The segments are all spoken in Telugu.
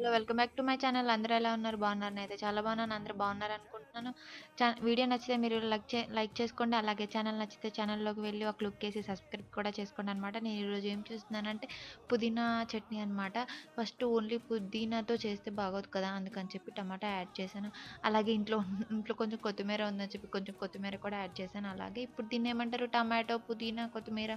Hello! Welcome back to my channel. అందరూ ఎలా ఉన్నారు? బాగున్నారు? నేనైతే చాలా బాగున్నాను. అందరూ బాగున్నారనుకుంటున్నాను. వీడియో నచ్చితే మీరు లైక్ చేసుకోండి. అలాగే ఛానల్ నచ్చితే ఛానల్‌లోకి వెళ్లి ఒక లుక్కేసి సబ్స్క్రైబ్ కూడా చేసుకోండనమాట. నేను ఈరోజు ఏం చేస్తున్నానంటే పుదీనా చట్నీ అనమాట. ఫస్ట్ ఓన్లీ పుదీనాతో చేస్తే బాగోదు కదా! అందుకని చెప్పి టమాటా యాడ్ చేశాను. అలాగే ఇంట్లో కొంచెం కొత్తిమీర ఉందని చెప్పి కొంచెం కొత్తిమీర కూడా యాడ్ చేశాను. అలాగే ఇప్పుడు దీన్నేమంటారు టమాటో, పుదీనా, కొత్తిమీర,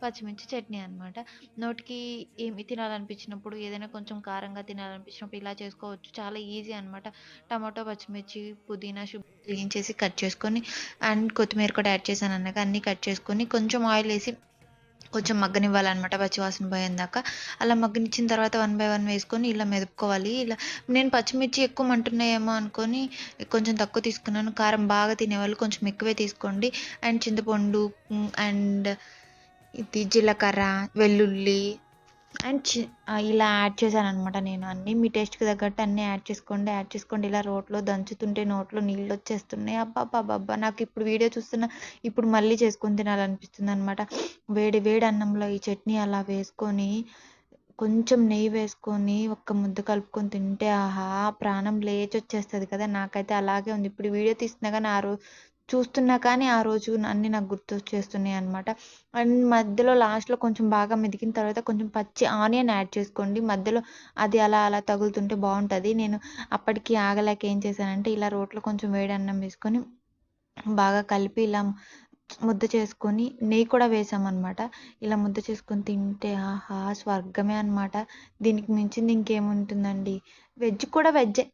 పచ్చిమిర్చి చట్నీ అనమాట. నోటికి ఏమి తినాలనిపించినప్పుడు ఏదైనా కొంచెం కారంగా తినాలనిపించినప్పుడు ఇలా చేసుకోవచ్చు. చాలా ఈజీ అనమాట. టమాటో, పచ్చిమిర్చి, పుదీనా క్లీన్ చేసి కట్ చేసుకొని అండ్ కొత్తిమీర కూడా యాడ్ చేశాను అన్నాక అన్నీ కట్ చేసుకొని కొంచెం ఆయిల్ ఏసి కొంచెం మగ్గనివ్వాలనమాట పచ్చివాసన పోయేందాకా. అలా మగ్గనిచ్చిన తర్వాత వన్ బై వన్ వేసుకొని ఇలా మెదుపుకోవాలి. నేను పచ్చిమిర్చి ఎక్కువ మంటున్నాయేమో అనుకోని కొంచెం తక్కువ తీసుకున్నాను. కారం బాగా తినేవాళ్ళు కొంచెం ఎక్కువే తీసుకోండి. అండ్ చింతపండు అండ్ ఇది జీలకర్ర, వెల్లుల్లి అండ్ ఇలా యాడ్ చేశాననమాట నేను అన్నీ. మీ టేస్ట్‌కి తగ్గట్టు అన్నీ యాడ్ చేసుకోండి. ఇలా రోట్లో దంచుతుంటే నోట్లో నీళ్ళొచ్చేస్తున్నాయి. అబ్బబ్బబ్బబ్బా! నాకిప్పుడు వీడియో చూస్తున్న ఇప్పుడు మళ్ళీ చేసుకొని తినాలనిపిస్తుందనమాట. వేడి వేడి అన్నంలో ఈ చట్నీ అలా వేసుకొని, కొంచెం నెయ్యి వేసుకొని, ఒక్క ముద్ద కలుపుకొని తింటే ఆహా! ప్రాణం లేచొచ్చేస్తది కదా! నాకైతే అలాగే ఉంది. ఇప్పుడు వీడియో తీస్తున్నా గానీ చూస్తున్నా కానీ ఆ రోజు అన్నీ నాకు గుర్తొచ్చేస్తున్నాయనమాట. అండ్ మధ్యలో లాస్ట్‌లో కొంచెం బాగా మెదిగిన తర్వాత కొంచెం పచ్చి ఆనియన్ యాడ్ చేసుకోండి. మధ్యలో అది అలా అలా తగులుతుంటే బావుంటది. నేను అప్పటికి ఆగలేక ఏం చేశానంటే ఇలా రోట్లో కొంచెం వేడి అన్నం వేసుకొని బాగా కలిపి ఇలా ముద్ద చేసుకొని నెయ్యి కూడా వేసామనమాట. ఇలా ముద్ద చేసుకొని తింటే ఆహా! స్వర్గమే అనమాట. దీనికి మించింది ఇంకేముంటుందండి. వెజ్ కూడా వెజ్జే.